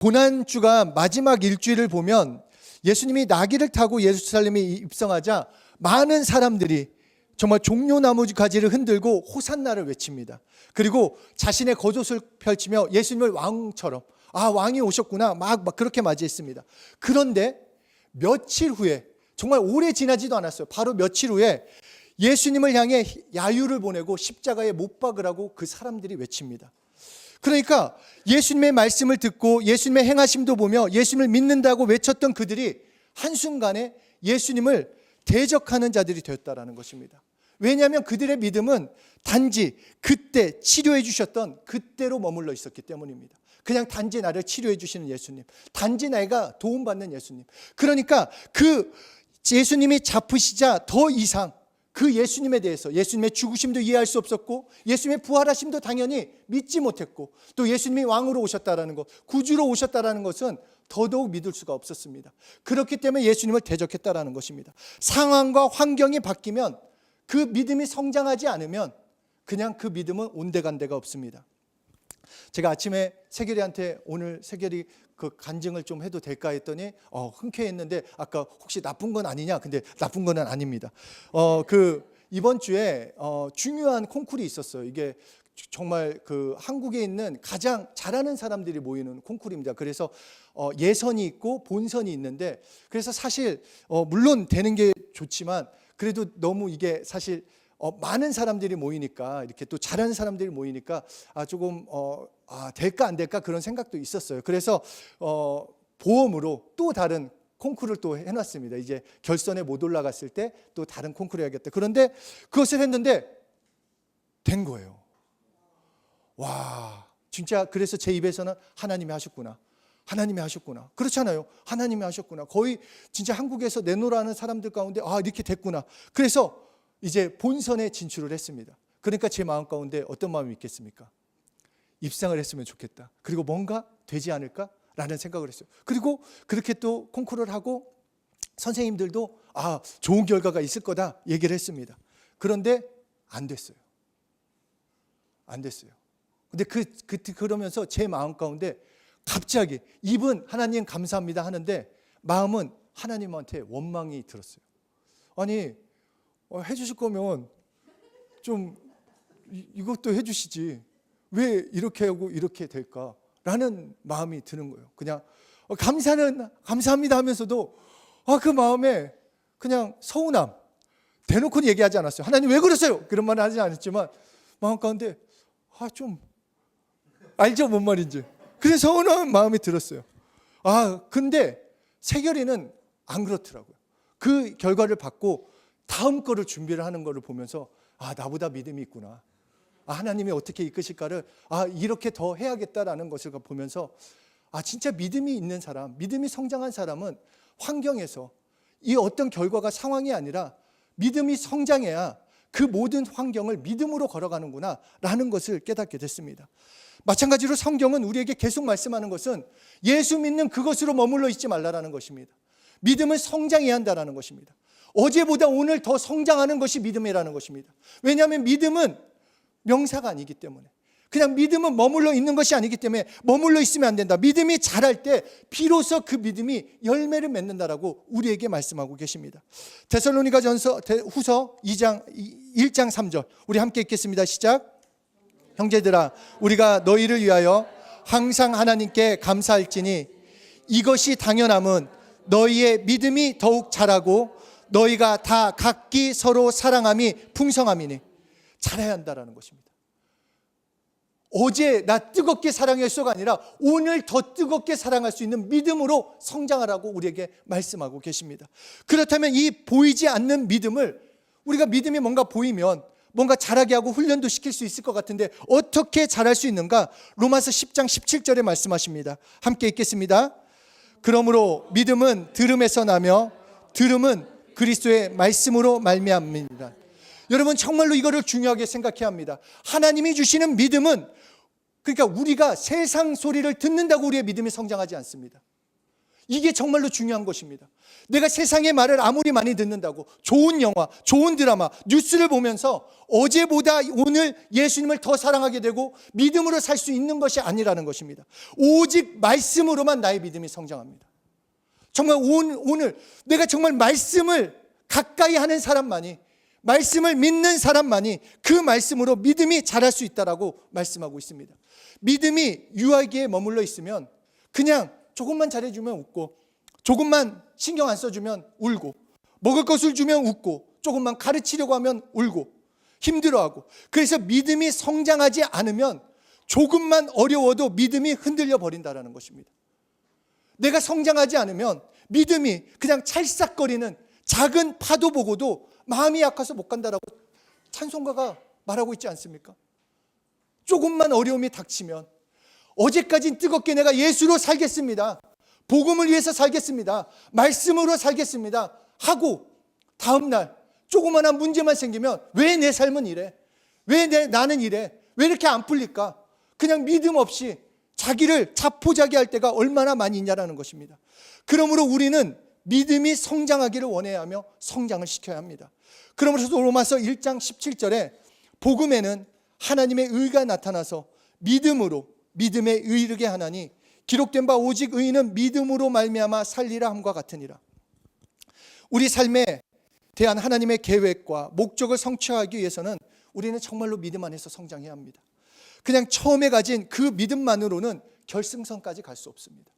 고난주가 마지막 일주일을 보면 예수님이 나귀를 타고 예루살렘에 입성하자 많은 사람들이 정말 종려나무 가지를 흔들고 호산나를 외칩니다. 그리고 자신의 겉옷을 펼치며 예수님을 왕처럼, 왕이 오셨구나 막 그렇게 맞이했습니다. 그런데 며칠 후에, 정말 오래 지나지도 않았어요. 바로 며칠 후에 예수님을 향해 야유를 보내고 십자가에 못 박으라고 그 사람들이 외칩니다. 그러니까 예수님의 말씀을 듣고 예수님의 행하심도 보며 예수님을 믿는다고 외쳤던 그들이 한순간에 예수님을 대적하는 자들이 되었다라는 것입니다. 왜냐하면 그들의 믿음은 단지 그때 치료해 주셨던 그때로 머물러 있었기 때문입니다. 그냥 단지 나를 치료해 주시는 예수님, 단지 내가 도움받는 예수님. 그러니까 그 예수님이 잡히시자 더 이상 그 예수님에 대해서, 예수님의 죽으심도 이해할 수 없었고 예수님의 부활하심도 당연히 믿지 못했고, 또 예수님이 왕으로 오셨다라는 것, 구주로 오셨다라는 것은 더더욱 믿을 수가 없었습니다. 그렇기 때문에 예수님을 대적했다라는 것입니다. 상황과 환경이 바뀌면, 그 믿음이 성장하지 않으면 그냥 그 믿음은 온데간데가 없습니다. 제가 아침에 세결이한테 오늘 세결이 그 간증을 좀 해도 될까 했더니 흔쾌했는데 아까 혹시 나쁜 건 아니냐? 근데 나쁜 건 아닙니다. 이번 주에 중요한 콩쿠르이 있었어요. 이게 정말 그 한국에 있는 가장 잘하는 사람들이 모이는 콩쿠르입니다. 그래서 예선이 있고 본선이 있는데, 그래서 사실 물론 되는 게 좋지만 그래도 너무 이게 사실 많은 사람들이 모이니까, 이렇게 또 잘하는 사람들이 모이니까 조금 될까 안 될까 그런 생각도 있었어요. 그래서 보험으로 또 다른 콩쿠르를 또 해놨습니다. 이제 결선에 못 올라갔을 때 또 다른 콩쿠르 해야겠다. 그런데 그것을 했는데 된 거예요. 와, 진짜. 그래서 제 입에서는 하나님이 하셨구나, 하나님이 하셨구나. 그렇잖아요. 하나님이 하셨구나. 거의 진짜 한국에서 내노라는 사람들 가운데 이렇게 됐구나. 그래서 이제 본선에 진출을 했습니다. 그러니까 제 마음 가운데 어떤 마음이 있겠습니까? 입상을 했으면 좋겠다. 그리고 뭔가 되지 않을까라는 생각을 했어요. 그리고 그렇게 또 콩쿠르를 하고 선생님들도 좋은 결과가 있을 거다 얘기를 했습니다. 그런데 안 됐어요. 안 됐어요. 근데 그러면서 제 마음 가운데 갑자기 입은 하나님 감사합니다 하는데 마음은 하나님한테 원망이 들었어요. 아니, 해주실 거면 좀 이것도 해주시지, 왜 이렇게 하고 이렇게 될까라는 마음이 드는 거예요. 그냥 감사합니다 하면서도 그 마음에 그냥 서운함, 대놓고는 얘기하지 않았어요. 하나님 왜 그러세요? 그런 말은 하지 않았지만 마음 가운데 좀 알죠, 뭔 말인지. 그래서 서운한 마음이 들었어요. 근데 세결이는 안 그렇더라고요. 그 결과를 받고 다음 거를 준비를 하는 거를 보면서 나보다 믿음이 있구나, 하나님이 어떻게 이끄실까를 이렇게 더 해야겠다라는 것을 보면서 진짜 믿음이 있는 사람, 믿음이 성장한 사람은 환경에서 이 어떤 결과가 상황이 아니라 믿음이 성장해야 그 모든 환경을 믿음으로 걸어가는구나 라는 것을 깨닫게 됐습니다. 마찬가지로 성경은 우리에게 계속 말씀하는 것은 예수 믿는 그것으로 머물러 있지 말라라는 것입니다. 믿음은 성장해야 한다는 것입니다. 어제보다 오늘 더 성장하는 것이 믿음이라는 것입니다. 왜냐하면 믿음은 명사가 아니기 때문에, 그냥 믿음은 머물러 있는 것이 아니기 때문에 머물러 있으면 안 된다. 믿음이 자랄 때 비로소 그 믿음이 열매를 맺는다라고 우리에게 말씀하고 계십니다. 데살로니가전서 후서 1장 3절 우리 함께 읽겠습니다. 시작. 형제들아, 우리가 너희를 위하여 항상 하나님께 감사할지니 이것이 당연함은 너희의 믿음이 더욱 자라고 너희가 다 각기 서로 사랑함이 풍성함이니. 잘해야 한다라는 것입니다. 어제 나 뜨겁게 사랑했어가 아니라 오늘 더 뜨겁게 사랑할 수 있는 믿음으로 성장하라고 우리에게 말씀하고 계십니다. 그렇다면 이 보이지 않는 믿음을, 우리가 믿음이 뭔가 보이면 뭔가 자라게 하고 훈련도 시킬 수 있을 것 같은데 어떻게 자랄 수 있는가? 로마서 10장 17절에 말씀하십니다. 함께 읽겠습니다. 그러므로 믿음은 들음에서 나며 들음은 그리스도의 말씀으로 말미암습니다. 여러분, 정말로 이거를 중요하게 생각해야 합니다. 하나님이 주시는 믿음은, 그러니까 우리가 세상 소리를 듣는다고 우리의 믿음이 성장하지 않습니다. 이게 정말로 중요한 것입니다. 내가 세상의 말을 아무리 많이 듣는다고 좋은 영화, 좋은 드라마, 뉴스를 보면서 어제보다 오늘 예수님을 더 사랑하게 되고 믿음으로 살 수 있는 것이 아니라는 것입니다. 오직 말씀으로만 나의 믿음이 성장합니다. 정말 오늘 내가 정말 말씀을 가까이 하는 사람만이, 말씀을 믿는 사람만이 그 말씀으로 믿음이 자랄 수 있다라고 말씀하고 있습니다. 믿음이 유아기에 머물러 있으면 그냥 조금만 잘해주면 웃고, 조금만 신경 안 써주면 울고, 먹을 것을 주면 웃고, 조금만 가르치려고 하면 울고 힘들어하고, 그래서 믿음이 성장하지 않으면 조금만 어려워도 믿음이 흔들려 버린다는 것입니다. 내가 성장하지 않으면 믿음이 그냥 찰싹거리는 작은 파도 보고도 마음이 약해서 못 간다라고 찬송가가 말하고 있지 않습니까? 조금만 어려움이 닥치면 어제까진 뜨겁게 내가 예수로 살겠습니다, 복음을 위해서 살겠습니다, 말씀으로 살겠습니다 하고 다음날 조그마한 문제만 생기면 왜 내 삶은 이래? 왜 나는 이래? 왜 이렇게 안 풀릴까? 그냥 믿음 없이 자기를 자포자기할 때가 얼마나 많이 있냐라는 것입니다. 그러므로 우리는 믿음이 성장하기를 원해야 하며 성장을 시켜야 합니다. 그러므로 로마서 1장 17절에 복음에는 하나님의 의가 나타나서 믿음으로 믿음에 이르게 하나니 기록된 바 오직 의인은 믿음으로 말미암아 살리라 함과 같으니라. 우리 삶에 대한 하나님의 계획과 목적을 성취하기 위해서는 우리는 정말로 믿음 안에서 성장해야 합니다. 그냥 처음에 가진 그 믿음만으로는 결승선까지 갈 수 없습니다.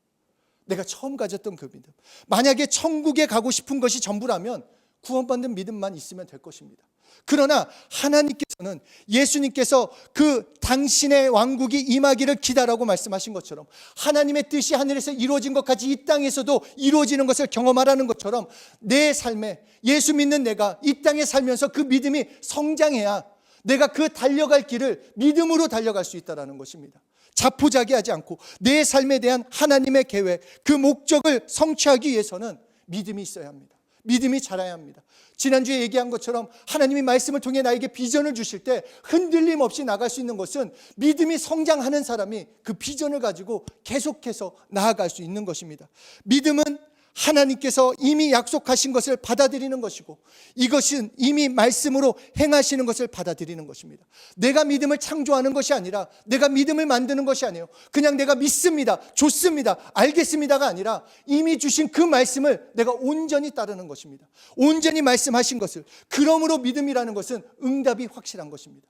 내가 처음 가졌던 그 믿음, 만약에 천국에 가고 싶은 것이 전부라면 구원받는 믿음만 있으면 될 것입니다. 그러나 하나님께서는 예수님께서 그 당신의 왕국이 임하기를 기다라고 말씀하신 것처럼 하나님의 뜻이 하늘에서 이루어진 것 같이 이 땅에서도 이루어지는 것을 경험하라는 것처럼 내 삶에 예수 믿는 내가 이 땅에 살면서 그 믿음이 성장해야 내가 그 달려갈 길을 믿음으로 달려갈 수 있다는 것입니다. 자포자기하지 않고 내 삶에 대한 하나님의 계획, 그 목적을 성취하기 위해서는 믿음이 있어야 합니다. 믿음이 자라야 합니다. 지난주에 얘기한 것처럼 하나님이 말씀을 통해 나에게 비전을 주실 때 흔들림 없이 나갈 수 있는 것은 믿음이 성장하는 사람이 그 비전을 가지고 계속해서 나아갈 수 있는 것입니다. 믿음은 하나님께서 이미 약속하신 것을 받아들이는 것이고, 이것은 이미 말씀으로 행하시는 것을 받아들이는 것입니다. 내가 믿음을 창조하는 것이 아니라, 내가 믿음을 만드는 것이 아니에요. 그냥 내가 믿습니다, 좋습니다, 알겠습니다가 아니라 이미 주신 그 말씀을 내가 온전히 따르는 것입니다. 온전히 말씀하신 것을. 그러므로 믿음이라는 것은 응답이 확실한 것입니다.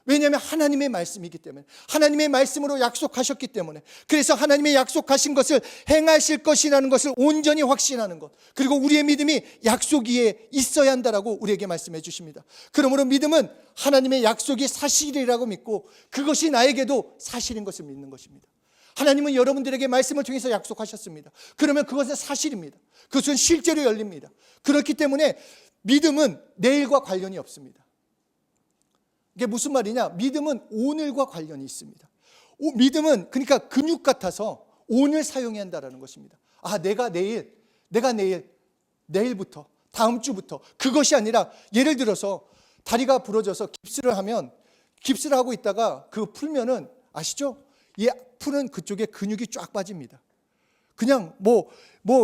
왜냐하면 하나님의 말씀이기 때문에, 하나님의 말씀으로 약속하셨기 때문에, 그래서 하나님의 약속하신 것을 행하실 것이라는 것을 온전히 확신하는 것, 그리고 우리의 믿음이 약속 위에 있어야 한다라고 우리에게 말씀해 주십니다. 그러므로 믿음은 하나님의 약속이 사실이라고 믿고 그것이 나에게도 사실인 것을 믿는 것입니다. 하나님은 여러분들에게 말씀을 통해서 약속하셨습니다. 그러면 그것은 사실입니다. 그것은 실제로 열립니다. 그렇기 때문에 믿음은 내일과 관련이 없습니다. 이게 무슨 말이냐? 믿음은 오늘과 관련이 있습니다. 믿음은 그러니까 근육 같아서 오늘 사용해야 한다는 것입니다. 내가 내일부터, 다음 주부터, 그것이 아니라 예를 들어서 다리가 부러져서 깁스를 하면, 깁스를 하고 있다가 그 풀면은 아시죠? 이 풀은 그쪽에 근육이 쫙 빠집니다. 그냥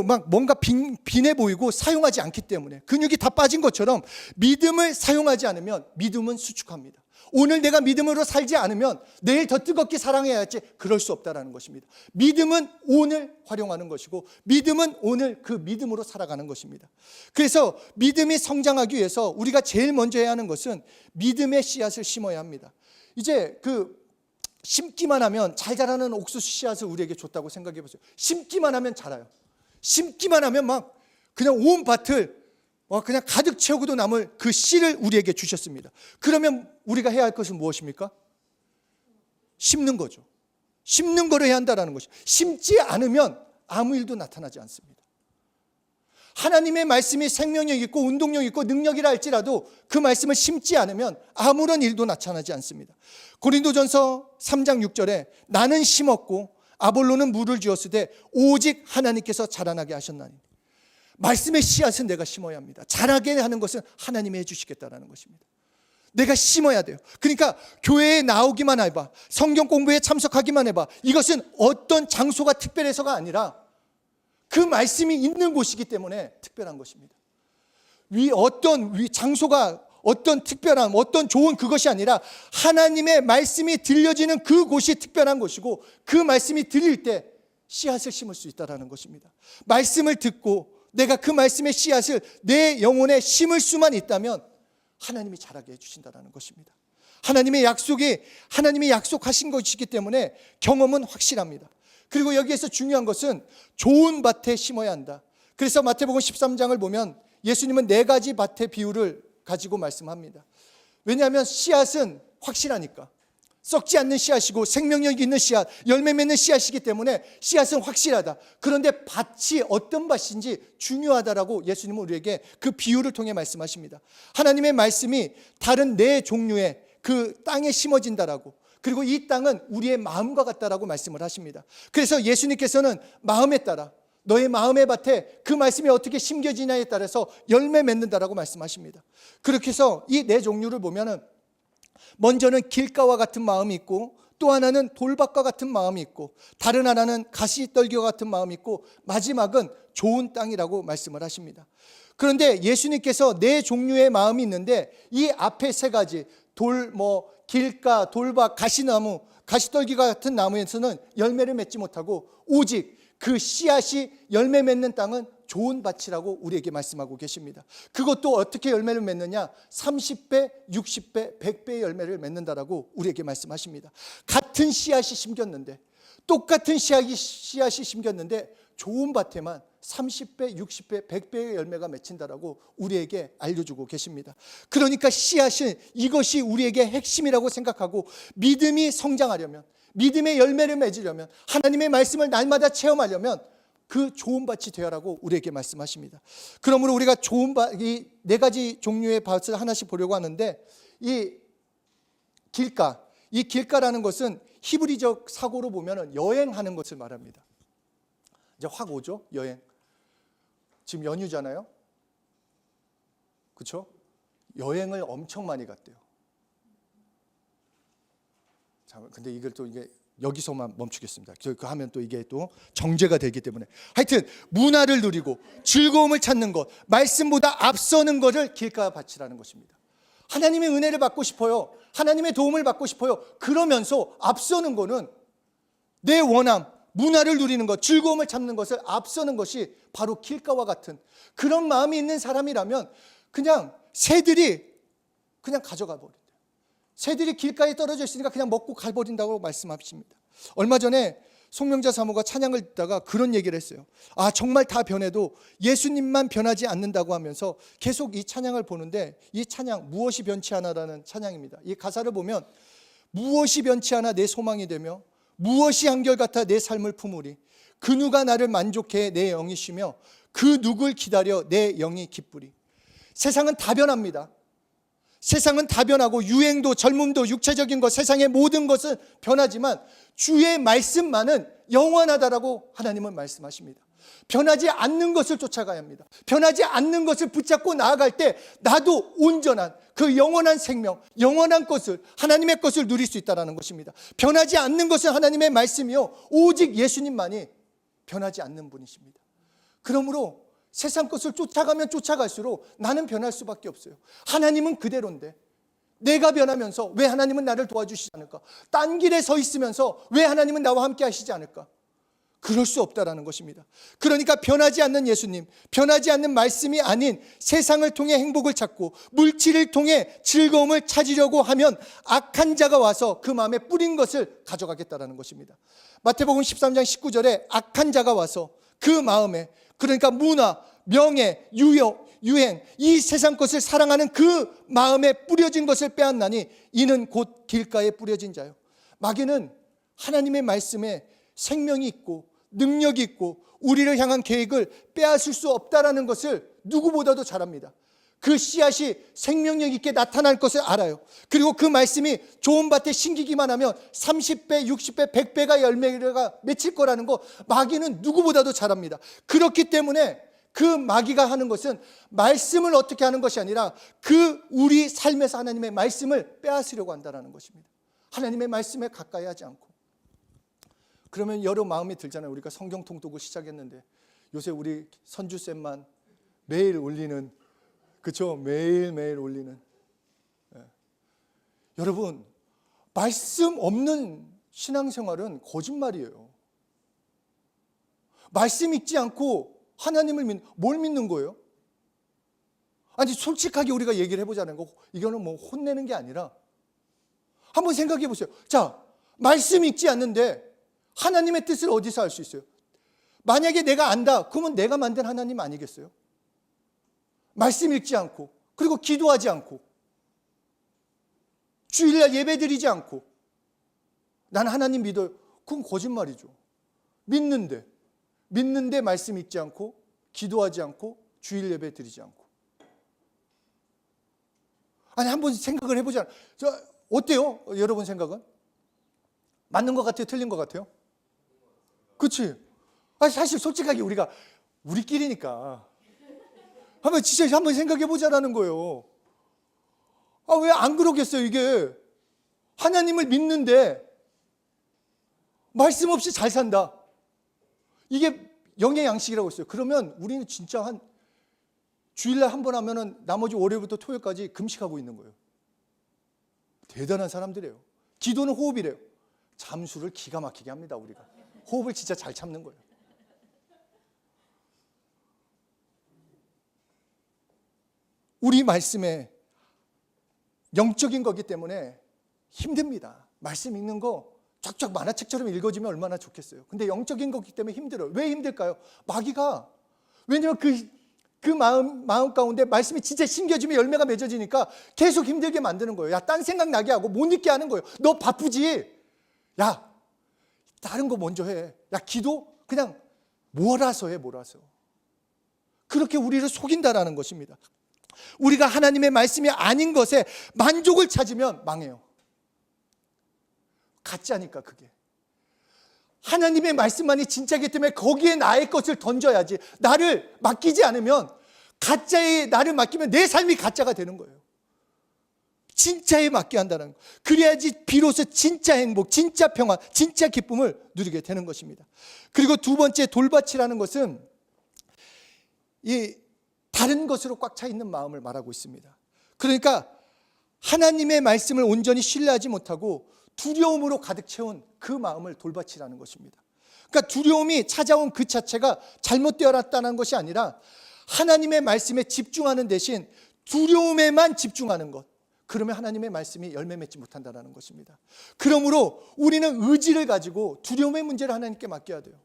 막 뭔가 빈해 보이고 사용하지 않기 때문에 근육이 다 빠진 것처럼 믿음을 사용하지 않으면 믿음은 수축합니다. 오늘 내가 믿음으로 살지 않으면 내일 더 뜨겁게 사랑해야 할지 그럴 수 없다는 것입니다. 믿음은 오늘 활용하는 것이고, 믿음은 오늘 그 믿음으로 살아가는 것입니다. 그래서 믿음이 성장하기 위해서 우리가 제일 먼저 해야 하는 것은 믿음의 씨앗을 심어야 합니다. 이제 심기만 하면 잘 자라는 옥수수 씨앗을 우리에게 줬다고 생각해 보세요. 심기만 하면 자라요. 심기만 하면 막 그냥 온 밭을 그냥 가득 채우고도 남을 그 씨를 우리에게 주셨습니다. 그러면 우리가 해야 할 것은 무엇입니까? 심는 거죠. 심는 거를 해야 한다는 것이죠. 심지 않으면 아무 일도 나타나지 않습니다. 하나님의 말씀이 생명력 있고 운동력 있고 능력이라 할지라도 그 말씀을 심지 않으면 아무런 일도 나타나지 않습니다. 고린도전서 3장 6절에 나는 심었고 아볼로는 물을 주었으되 오직 하나님께서 자라나게 하셨나니. 말씀의 씨앗은 내가 심어야 합니다. 자라게 하는 것은 하나님이 해주시겠다는 것입니다. 내가 심어야 돼요. 그러니까 교회에 나오기만 해봐, 성경 공부에 참석하기만 해봐, 이것은 어떤 장소가 특별해서가 아니라 그 말씀이 있는 곳이기 때문에 특별한 것입니다. 어떤 장소가 어떤 특별한 어떤 좋은 그것이 아니라 하나님의 말씀이 들려지는 그곳이 특별한 것이고, 그 말씀이 들릴 때 씨앗을 심을 수 있다는 것입니다. 말씀을 듣고 내가 그 말씀의 씨앗을 내 영혼에 심을 수만 있다면 하나님이 자라게 해주신다는 것입니다. 하나님이 약속하신 것이기 때문에 경험은 확실합니다. 그리고 여기에서 중요한 것은 좋은 밭에 심어야 한다. 그래서 마태복음 13장을 보면 예수님은 4가지 밭의 비유를 가지고 말씀합니다. 왜냐하면 씨앗은 확실하니까. 썩지 않는 씨앗이고 생명력 있는 씨앗, 열매 맺는 씨앗이기 때문에 씨앗은 확실하다. 그런데 밭이 어떤 밭인지 중요하다라고 예수님은 우리에게 그 비유를 통해 말씀하십니다. 하나님의 말씀이 다른 4종류의 그 땅에 심어진다라고, 그리고 이 땅은 우리의 마음과 같다라고 말씀을 하십니다. 그래서 예수님께서는 마음에 따라, 너의 마음의 밭에 그 말씀이 어떻게 심겨지냐에 따라서 열매 맺는다라고 말씀하십니다. 그렇게 해서 이 4종류를 보면은 먼저는 길가와 같은 마음이 있고, 또 하나는 돌밭과 같은 마음이 있고, 다른 하나는 가시떨기와 같은 마음이 있고, 마지막은 좋은 땅이라고 말씀을 하십니다. 그런데 예수님께서 4종류의 마음이 있는데 이 앞에 3가지 길가, 돌밭, 가시나무, 가시떨기 같은 나무에서는 열매를 맺지 못하고 오직 그 씨앗이 열매 맺는 땅은 좋은 밭이라고 우리에게 말씀하고 계십니다. 그것도 어떻게 열매를 맺느냐? 30배, 60배, 100배의 열매를 맺는다라고 우리에게 말씀하십니다. 같은 씨앗이 심겼는데, 똑같은 씨앗이 심겼는데 좋은 밭에만 30배, 60배, 100배의 열매가 맺힌다라고 우리에게 알려주고 계십니다. 그러니까 씨앗은 이것이 우리에게 핵심이라고 생각하고, 믿음이 성장하려면, 믿음의 열매를 맺으려면, 하나님의 말씀을 날마다 체험하려면 그 좋은 밭이 되어라고 우리에게 말씀하십니다. 그러므로 우리가 좋은 밭, 이 4가지 종류의 밭을 하나씩 보려고 하는데, 이 길가라는 것은 히브리적 사고로 보면 여행하는 것을 말합니다. 이제 확 오죠, 여행. 지금 연휴잖아요, 그렇죠? 여행을 엄청 많이 갔대요. 근데 이걸 또 이게 여기서만 멈추겠습니다. 그 하면 또 이게 또 정죄가 되기 때문에, 하여튼 문화를 누리고 즐거움을 찾는 것, 말씀보다 앞서는 것을 길가밭이라는 것입니다. 하나님의 은혜를 받고 싶어요. 하나님의 도움을 받고 싶어요. 그러면서 앞서는 거는 내 원함, 문화를 누리는 것, 즐거움을 찾는 것을 앞서는 것이 바로 길가와 같은 그런 마음이 있는 사람이라면 그냥 새들이 그냥 가져가 버린대요. 새들이 길가에 떨어져 있으니까 그냥 먹고 가버린다고 말씀하십니다. 얼마 전에 송명자 사모가 찬양을 듣다가 그런 얘기를 했어요. 정말 다 변해도 예수님만 변하지 않는다고 하면서 계속 이 찬양을 보는데, 이 찬양 무엇이 변치 않아라는 찬양입니다. 이 가사를 보면 무엇이 변치 않아 내 소망이 되며 무엇이 한결같아 내 삶을 품으리. 그 누가 나를 만족해 내 영이 쉬며 그 누굴 기다려 내 영이 기쁘리. 세상은 다 변합니다. 세상은 다 변하고 유행도 젊음도 육체적인 것, 세상의 모든 것은 변하지만 주의 말씀만은 영원하다라고 하나님은 말씀하십니다. 변하지 않는 것을 쫓아가야 합니다. 변하지 않는 것을 붙잡고 나아갈 때 나도 온전한 그 영원한 생명, 영원한 것을, 하나님의 것을 누릴 수 있다는 것입니다. 변하지 않는 것은 하나님의 말씀이요, 오직 예수님만이 변하지 않는 분이십니다. 그러므로 세상 것을 쫓아가면 쫓아갈수록 나는 변할 수밖에 없어요. 하나님은 그대로인데 내가 변하면서 왜 하나님은 나를 도와주시지 않을까? 딴 길에 서 있으면서 왜 하나님은 나와 함께 하시지 않을까? 그럴 수 없다라는 것입니다. 그러니까 변하지 않는 예수님, 변하지 않는 말씀이 아닌 세상을 통해 행복을 찾고 물질을 통해 즐거움을 찾으려고 하면 악한 자가 와서 그 마음에 뿌린 것을 가져가겠다라는 것입니다. 마태복음 13장 19절에 악한 자가 와서 그 마음에, 그러니까 문화, 명예, 유행, 이 세상 것을 사랑하는 그 마음에 뿌려진 것을 빼앗나니 이는 곧 길가에 뿌려진 자요. 마귀는 하나님의 말씀에 생명이 있고 능력이 있고 우리를 향한 계획을 빼앗을 수 없다라는 것을 누구보다도 잘 압니다. 그 씨앗이 생명력 있게 나타날 것을 알아요. 그리고 그 말씀이 좋은 밭에 심기기만 하면 30배, 60배, 100배가 열매가 맺힐 거라는 거 마귀는 누구보다도 잘 압니다. 그렇기 때문에 그 마귀가 하는 것은 말씀을 어떻게 하는 것이 아니라 그 우리 삶에서 하나님의 말씀을 빼앗으려고 한다는 것입니다. 하나님의 말씀에 가까이 하지 않고. 그러면 여러 마음이 들잖아요. 우리가 성경 통독을 시작했는데 요새 우리 선주쌤만 매일 올리는, 그렇죠? 매일매일 올리는. 여러분, 말씀 없는 신앙생활은 거짓말이에요. 말씀 읽지 않고 하나님을 뭘 믿는 거예요? 아니, 솔직하게 우리가 얘기를 해보자는 거, 이거는 뭐 혼내는 게 아니라 한번 생각해 보세요. 자, 말씀 읽지 않는데 하나님의 뜻을 어디서 알 수 있어요? 만약에 내가 안다, 그러면 내가 만든 하나님 아니겠어요? 말씀 읽지 않고, 그리고 기도하지 않고, 주일날 예배드리지 않고, 난 하나님 믿어요. 그건 거짓말이죠. 믿는데 말씀 읽지 않고, 기도하지 않고, 주일 예배 드리지 않고. 아니, 한번 생각을 해보자. 어때요? 여러분 생각은? 맞는 것 같아요? 틀린 것 같아요? 그렇지? 아니, 사실 솔직하게 우리끼리니까 한번 생각해 보자라는 거예요. 아, 왜 안 그러겠어요? 이게 하나님을 믿는데 말씀 없이 잘 산다. 이게 영의 양식이라고 했어요. 그러면 우리는 진짜 한 주일날 한 번 하면은 나머지 월요일부터 토요일까지 금식하고 있는 거예요. 대단한 사람들이에요. 기도는 호흡이래요. 잠수를 기가 막히게 합니다, 우리가. 호흡을 진짜 잘 참는 거예요. 우리 말씀에 영적인 거기 때문에 힘듭니다. 말씀 읽는 거 쫙쫙 만화책처럼 읽어지면 얼마나 좋겠어요. 근데 영적인 거기 때문에 힘들어요. 왜 힘들까요? 마귀가, 왜냐면 그 마음 가운데 말씀이 진짜 심겨지면 열매가 맺어지니까 계속 힘들게 만드는 거예요. 야, 딴 생각 나게 하고 못 잊게 하는 거예요. 너 바쁘지? 야, 다른 거 먼저 해. 야, 기도 그냥 몰아서 해, 몰아서. 그렇게 우리를 속인다라는 것입니다. 우리가 하나님의 말씀이 아닌 것에 만족을 찾으면 망해요. 가짜니까 그게. 하나님의 말씀만이 진짜이기 때문에 거기에 나의 것을 던져야지. 나를 맡기지 않으면, 가짜에 나를 맡기면 내 삶이 가짜가 되는 거예요. 진짜에 맡게 한다는 거. 그래야지 비로소 진짜 행복, 진짜 평화, 진짜 기쁨을 누리게 되는 것입니다. 그리고 두 번째, 돌밭이라는 것은 이 다른 것으로 꽉 차 있는 마음을 말하고 있습니다. 그러니까 하나님의 말씀을 온전히 신뢰하지 못하고 두려움으로 가득 채운 그 마음을 돌밭이라는 것입니다. 그러니까 두려움이 찾아온 그 자체가 잘못되었다는 것이 아니라 하나님의 말씀에 집중하는 대신 두려움에만 집중하는 것. 그러면 하나님의 말씀이 열매 맺지 못한다는 것입니다. 그러므로 우리는 의지를 가지고 두려움의 문제를 하나님께 맡겨야 돼요.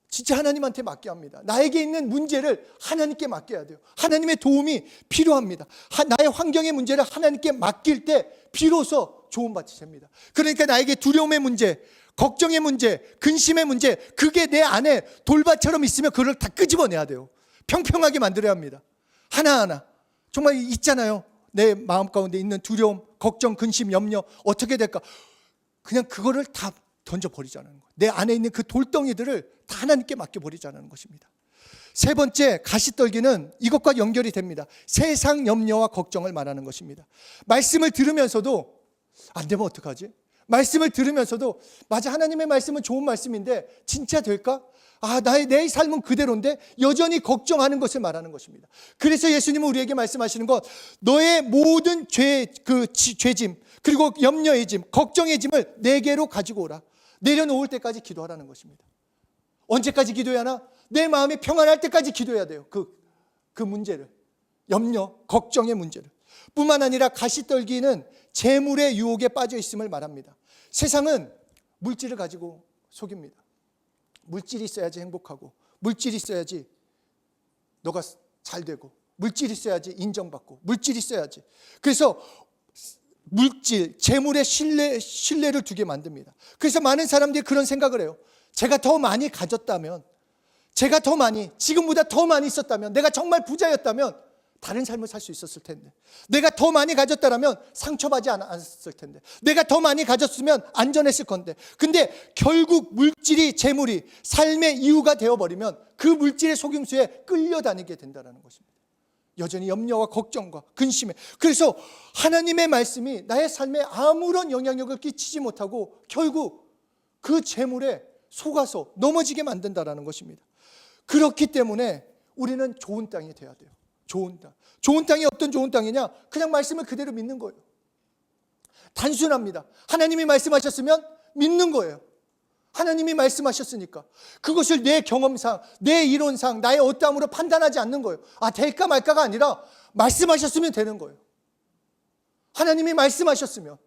진짜 하나님한테 맡겨야 합니다. 나에게 있는 문제를 하나님께 맡겨야 돼요. 하나님의 도움이 필요합니다. 나의 환경의 문제를 하나님께 맡길 때 비로소 좋은 밭이 됩니다. 그러니까 나에게 두려움의 문제, 걱정의 문제, 근심의 문제, 그게 내 안에 돌밭처럼 있으면 그걸 다 끄집어내야 돼요. 평평하게 만들어야 합니다. 하나하나. 정말 있잖아요. 내 마음 가운데 있는 두려움, 걱정, 근심, 염려 어떻게 될까? 그냥 그거를 다 던져버리자는 거예요. 내 안에 있는 그 돌덩이들을 다 하나님께 맡겨버리자는 것입니다. 세 번째, 가시떨기는 이것과 연결이 됩니다. 세상 염려와 걱정을 말하는 것입니다. 말씀을 들으면서도 안 되면 어떡하지? 말씀을 들으면서도 맞아, 하나님의 말씀은 좋은 말씀인데 진짜 될까? 내 삶은 그대로인데 여전히 걱정하는 것을 말하는 것입니다. 그래서 예수님은 우리에게 말씀하시는 것, 너의 모든 죄짐, 그리고 염려의 짐, 걱정의 짐을 내게로 가지고 오라. 내려놓을 때까지 기도하라는 것입니다. 언제까지 기도해야 하나? 내 마음이 평안할 때까지 기도해야 돼요. 그 문제를, 염려, 걱정의 문제를. 뿐만 아니라 가시떨기는 재물의 유혹에 빠져 있음을 말합니다. 세상은 물질을 가지고 속입니다. 물질이 있어야지 행복하고, 물질이 있어야지 너가 잘 되고, 물질이 있어야지 인정받고, 물질이 있어야지. 그래서 물질, 재물에 신뢰를 두게 만듭니다. 그래서 많은 사람들이 그런 생각을 해요. 제가 더 많이 가졌다면, 제가 더 많이, 지금보다 더 많이 있었다면, 내가 정말 부자였다면 다른 삶을 살 수 있었을 텐데, 내가 더 많이 가졌다면 상처받지 않았을 텐데, 내가 더 많이 가졌으면 안전했을 건데, 근데 결국 물질이, 재물이 삶의 이유가 되어버리면 그 물질의 속임수에 끌려다니게 된다는 것입니다. 여전히 염려와 걱정과 근심에. 그래서 하나님의 말씀이 나의 삶에 아무런 영향력을 끼치지 못하고 결국 그 재물에 속아서 넘어지게 만든다는 것입니다. 그렇기 때문에 우리는 좋은 땅이 돼야 돼요. 좋은 땅. 좋은 땅이 어떤 좋은 땅이냐? 그냥 말씀을 그대로 믿는 거예요. 단순합니다. 하나님이 말씀하셨으면 믿는 거예요. 하나님이 말씀하셨으니까 그것을 내 경험상, 내 이론상, 나의 어떠함으로 판단하지 않는 거예요. 될까 말까가 아니라 말씀하셨으면 되는 거예요. 하나님이 말씀하셨으면,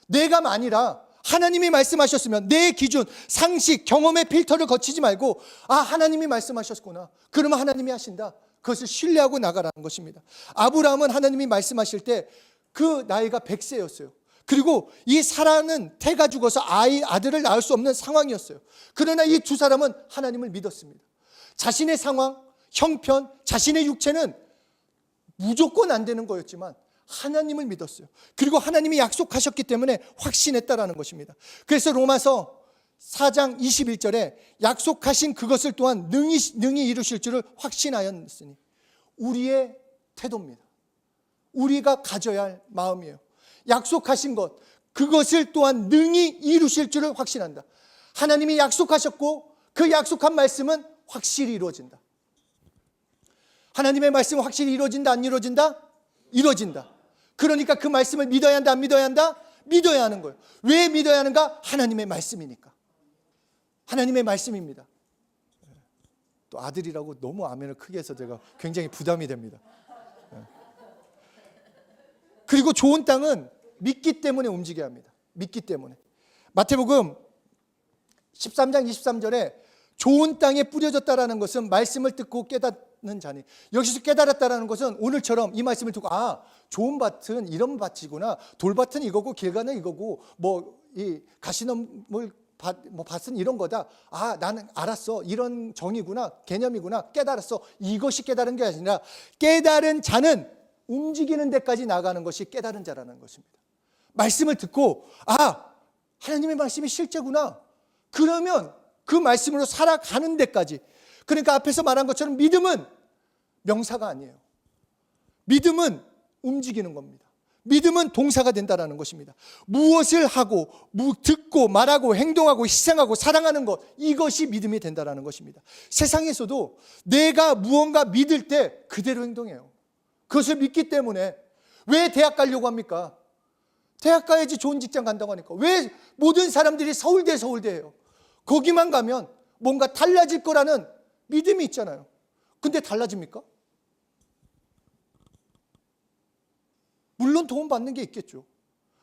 내가 아니라 하나님이 말씀하셨으면 내 기준, 상식, 경험의 필터를 거치지 말고 하나님이 말씀하셨구나. 그러면 하나님이 하신다. 그것을 신뢰하고 나가라는 것입니다. 아브라함은 하나님이 말씀하실 때 그 나이가 100세였어요. 그리고 이 사라는 태가 죽어서 아들을 낳을 수 없는 상황이었어요. 그러나 이 두 사람은 하나님을 믿었습니다. 자신의 상황, 형편, 자신의 육체는 무조건 안 되는 거였지만 하나님을 믿었어요. 그리고 하나님이 약속하셨기 때문에 확신했다라는 것입니다. 그래서 로마서 4장 21절에 약속하신 그것을 또한 능히 이루실 줄을 확신하였으니, 우리의 태도입니다. 우리가 가져야 할 마음이에요. 약속하신 것, 그것을 또한 능히 이루실 줄을 확신한다. 하나님이 약속하셨고 그 약속한 말씀은 확실히 이루어진다. 하나님의 말씀은 확실히 이루어진다, 안 이루어진다? 이루어진다. 그러니까 그 말씀을 믿어야 한다, 안 믿어야 한다? 믿어야 하는 거예요. 왜 믿어야 하는가? 하나님의 말씀이니까. 하나님의 말씀입니다. 또 아들이라고 너무 아멘을 크게 해서 제가 굉장히 부담이 됩니다. 그리고 좋은 땅은 믿기 때문에 움직여야 합니다. 믿기 때문에. 마태복음 13장 23절에 좋은 땅에 뿌려졌다라는 것은 말씀을 듣고 깨닫는 자니, 여기서 깨달았다라는 것은 오늘처럼 이 말씀을 듣고 좋은 밭은 이런 밭이구나, 돌밭은 이거고 길가는 이거고 이 가시나물 밭은 이런 거다. 나는 알았어. 이런 정의구나, 개념이구나, 깨달았어. 이것이 깨달은 게 아니라 깨달은 자는 움직이는 데까지 나가는 것이 깨달은 자라는 것입니다. 말씀을 듣고 하나님의 말씀이 실제구나. 그러면 그 말씀으로 살아가는 데까지. 그러니까 앞에서 말한 것처럼 믿음은 명사가 아니에요. 믿음은 움직이는 겁니다. 믿음은 동사가 된다는 것입니다. 무엇을 하고 듣고 말하고 행동하고 희생하고 사랑하는 것, 이것이 믿음이 된다는 것입니다. 세상에서도 내가 무언가 믿을 때 그대로 행동해요. 그것을 믿기 때문에. 왜 대학 가려고 합니까? 대학 가야지 좋은 직장 간다고 하니까. 왜 모든 사람들이 서울대예요? 거기만 가면 뭔가 달라질 거라는 믿음이 있잖아요. 근데 달라집니까? 물론 도움 받는 게 있겠죠.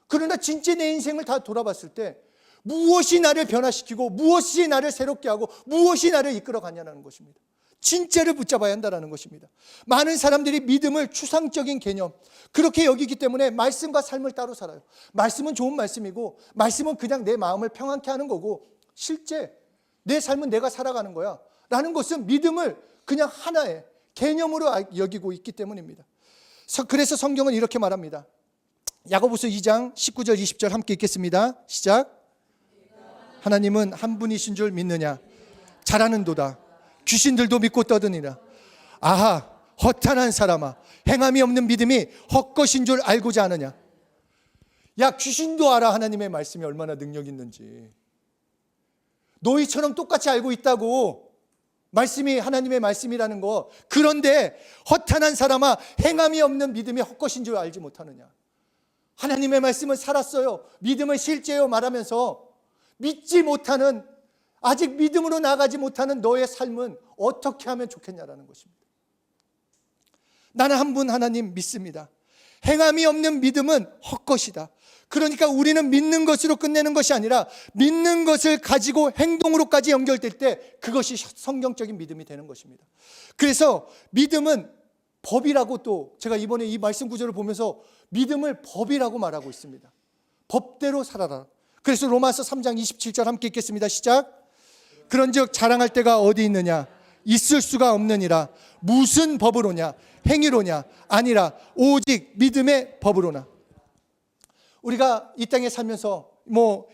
그러나 진짜 내 인생을 다 돌아봤을 때 무엇이 나를 변화시키고 무엇이 나를 새롭게 하고 무엇이 나를 이끌어가냐는 것입니다. 진짜를 붙잡아야 한다는 것입니다. 많은 사람들이 믿음을 추상적인 개념, 그렇게 여기기 때문에 말씀과 삶을 따로 살아요. 말씀은 좋은 말씀이고, 말씀은 그냥 내 마음을 평안케 하는 거고, 실제 내 삶은 내가 살아가는 거야 라는 것은 믿음을 그냥 하나의 개념으로 여기고 있기 때문입니다. 그래서 성경은 이렇게 말합니다. 야고보서 2장 19절 20절 함께 읽겠습니다. 시작. 하나님은 한 분이신 줄 믿느냐? 잘하는도다. 귀신들도 믿고 떠드니라. 허탄한 사람아, 행함이 없는 믿음이 헛것인 줄 알고자 하느냐? 귀신도 알아. 하나님의 말씀이 얼마나 능력 있는지. 너희처럼 똑같이 알고 있다고. 말씀이 하나님의 말씀이라는 거. 그런데 허탄한 사람아, 행함이 없는 믿음이 헛것인 줄 알지 못하느냐? 하나님의 말씀은 살았어요. 믿음은 실제요 말하면서 믿지 못하는, 아직 믿음으로 나가지 못하는 너의 삶은 어떻게 하면 좋겠냐라는 것입니다. 나는 한 분 하나님 믿습니다. 행함이 없는 믿음은 헛것이다. 그러니까 우리는 믿는 것으로 끝내는 것이 아니라 믿는 것을 가지고 행동으로까지 연결될 때 그것이 성경적인 믿음이 되는 것입니다. 그래서 믿음은 법이라고, 또 제가 이번에 이 말씀 구절을 보면서 믿음을 법이라고 말하고 있습니다. 법대로 살아라. 그래서 로마서 3장 27절 함께 읽겠습니다. 시작. 그런즉 자랑할 때가 어디 있느냐? 있을 수가 없느니라. 무슨 법으로냐? 행위로냐? 아니라 오직 믿음의 법으로나. 우리가 이 땅에 살면서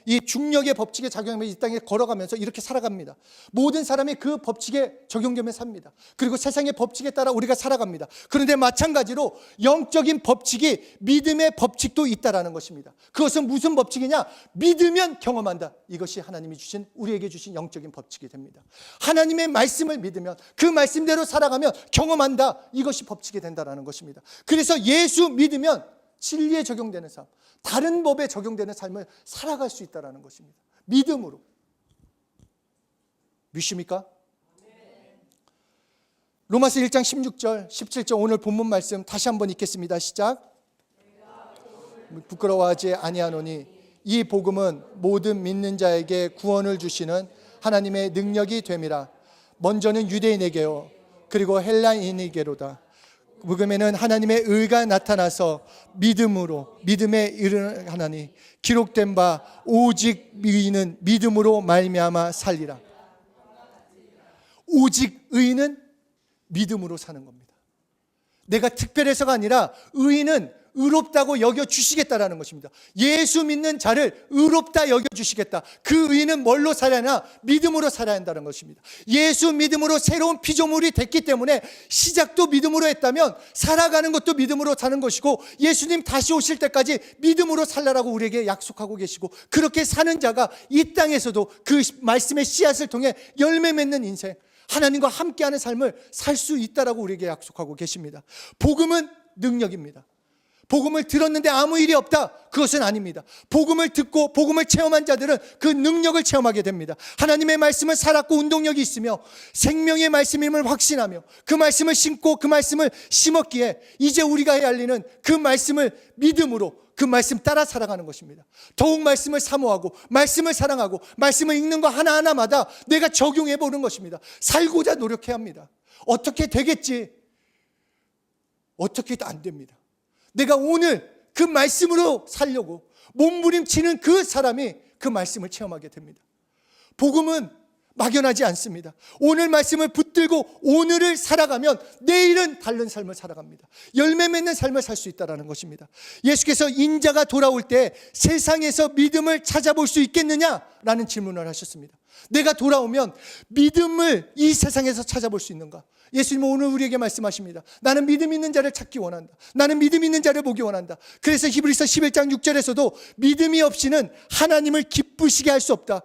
이 중력의 법칙에 작용하면서 이 땅에 걸어가면서 이렇게 살아갑니다. 모든 사람이 그 법칙에 적용되면 삽니다. 그리고 세상의 법칙에 따라 우리가 살아갑니다. 그런데 마찬가지로 영적인 법칙이 믿음의 법칙도 있다라는 것입니다. 그것은 무슨 법칙이냐? 믿으면 경험한다. 이것이 하나님이 주신, 우리에게 주신 영적인 법칙이 됩니다. 하나님의 말씀을 믿으면, 그 말씀대로 살아가면 경험한다. 이것이 법칙이 된다라는 것입니다. 그래서 예수 믿으면 진리에 적용되는 삶, 다른 법에 적용되는 삶을 살아갈 수 있다는 것입니다. 믿음으로. 믿습니까? 로마서 1장 16절 17절 오늘 본문 말씀 다시 한번 읽겠습니다. 시작. 부끄러워하지 아니하노니 이 복음은 모든 믿는 자에게 구원을 주시는 하나님의 능력이 됨이라. 먼저는 유대인에게요 그리고 헬라인에게로다. 복음에는 하나님의 의가 나타나서 믿음으로 믿음에 이르하나니 기록된 바 오직 의인은 믿음으로 말미암아 살리라. 오직 의인은 믿음으로 사는 겁니다. 내가 특별해서가 아니라 의인은 의롭다고 여겨주시겠다라는 것입니다. 예수 믿는 자를 의롭다 여겨주시겠다. 그 의인은 뭘로 살아야 하나? 믿음으로 살아야 한다는 것입니다. 예수 믿음으로 새로운 피조물이 됐기 때문에 시작도 믿음으로 했다면 살아가는 것도 믿음으로 사는 것이고, 예수님 다시 오실 때까지 믿음으로 살라라고 우리에게 약속하고 계시고, 그렇게 사는 자가 이 땅에서도 그 말씀의 씨앗을 통해 열매 맺는 인생, 하나님과 함께하는 삶을 살 수 있다라고 우리에게 약속하고 계십니다. 복음은 능력입니다. 복음을 들었는데 아무 일이 없다, 그것은 아닙니다. 복음을 듣고 복음을 체험한 자들은 그 능력을 체험하게 됩니다. 하나님의 말씀은 살았고 운동력이 있으며 생명의 말씀임을 확신하며 그 말씀을 심고 그 말씀을 심었기에 이제 우리가 해야 할 일은 그 말씀을 믿음으로 그 말씀 따라 살아가는 것입니다. 더욱 말씀을 사모하고 말씀을 사랑하고 말씀을 읽는 거 하나하나마다 내가 적용해 보는 것입니다. 살고자 노력해야 합니다. 어떻게 되겠지? 어떻게도 안 됩니다. 내가 오늘 그 말씀으로 살려고 몸부림치는 그 사람이 그 말씀을 체험하게 됩니다. 복음은 막연하지 않습니다. 오늘 말씀을 붙들고 오늘을 살아가면 내일은 다른 삶을 살아갑니다. 열매 맺는 삶을 살 수 있다는 것입니다. 예수께서 인자가 돌아올 때 세상에서 믿음을 찾아볼 수 있겠느냐라는 질문을 하셨습니다. 내가 돌아오면 믿음을 이 세상에서 찾아볼 수 있는가? 예수님은 오늘 우리에게 말씀하십니다. 나는 믿음 있는 자를 찾기 원한다. 나는 믿음 있는 자를 보기 원한다. 그래서 히브리서 11장 6절에서도 믿음이 없이는 하나님을 기쁘시게 할 수 없다.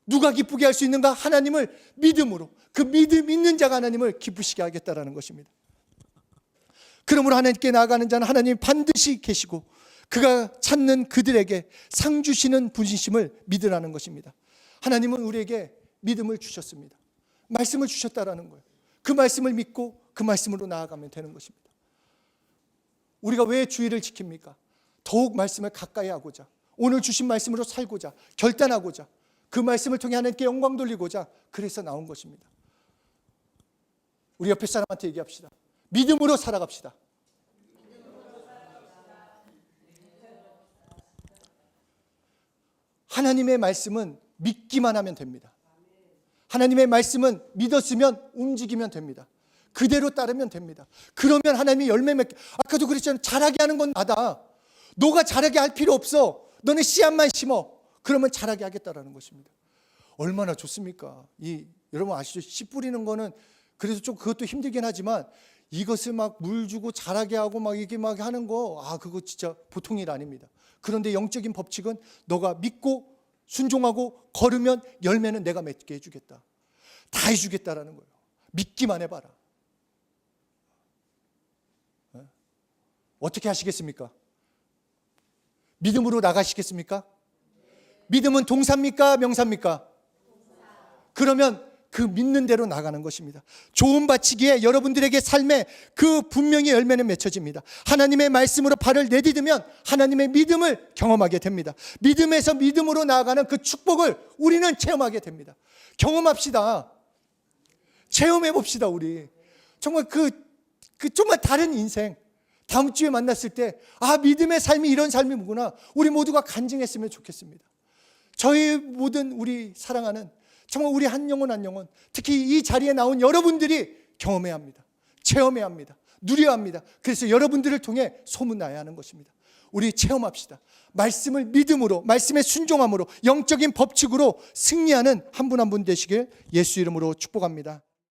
누가 기쁘게 할 수 있는가? 하나님을 믿음으로, 그 믿음 있는 자가 하나님을 기쁘시게 하겠다라는 것입니다. 그러므로 하나님께 나아가는 자는 하나님이 반드시 계시고 그가 찾는 그들에게 상 주시는 분이심을 믿으라는 것입니다. 하나님은 우리에게 믿음을 주셨습니다. 말씀을 주셨다라는 거예요. 그 말씀을 믿고 그 말씀으로 나아가면 되는 것입니다. 우리가 왜 주의를 지킵니까? 더욱 말씀을 가까이 하고자, 오늘 주신 말씀으로 살고자, 결단하고자, 그 말씀을 통해 하나님께 영광 돌리고자 그래서 나온 것입니다. 우리 옆에 사람한테 얘기합시다. 믿음으로 살아갑시다. 하나님의 말씀은 믿기만 하면 됩니다. 하나님의 말씀은 믿었으면 움직이면 됩니다. 그대로 따르면 됩니다. 그러면 하나님이 열매 맺게, 아까도 그랬잖아요. 자라게 하는 건 나다. 너가 자라게 할 필요 없어. 너는 씨앗만 심어. 그러면 자라게 하겠다라는 것입니다. 얼마나 좋습니까? 여러분 아시죠? 씨 뿌리는 거는 그래도 좀 그것도 힘들긴 하지만 이것을 막 물 주고 자라게 하고 막 이게 막 하는 거, 그거 진짜 보통 일 아닙니다. 그런데 영적인 법칙은 너가 믿고 순종하고 걸으면 열매는 내가 맺게 해주겠다. 다 해주겠다라는 거예요. 믿기만 해봐라. 어떻게 하시겠습니까? 믿음으로 나가시겠습니까? 믿음은 동사입니까? 명사입니까? 그러면 그 믿는 대로 나가는 것입니다. 좋은 바치기에 여러분들에게 삶에 그 분명히 열매는 맺혀집니다. 하나님의 말씀으로 발을 내디디면 하나님의 믿음을 경험하게 됩니다. 믿음에서 믿음으로 나아가는 그 축복을 우리는 체험하게 됩니다. 경험합시다. 체험해 봅시다. 우리 정말 그 정말 다른 인생, 다음 주에 만났을 때 믿음의 삶이 이런 삶이구나, 우리 모두가 간증했으면 좋겠습니다. 저희 모든 우리 사랑하는 정말 우리 한 영혼 한 영혼, 특히 이 자리에 나온 여러분들이 경험해야 합니다. 체험해야 합니다. 누려야 합니다. 그래서 여러분들을 통해 소문나야 하는 것입니다. 우리 체험합시다. 말씀을 믿음으로, 말씀의 순종함으로, 영적인 법칙으로 승리하는 한 분 한 분 되시길 예수 이름으로 축복합니다.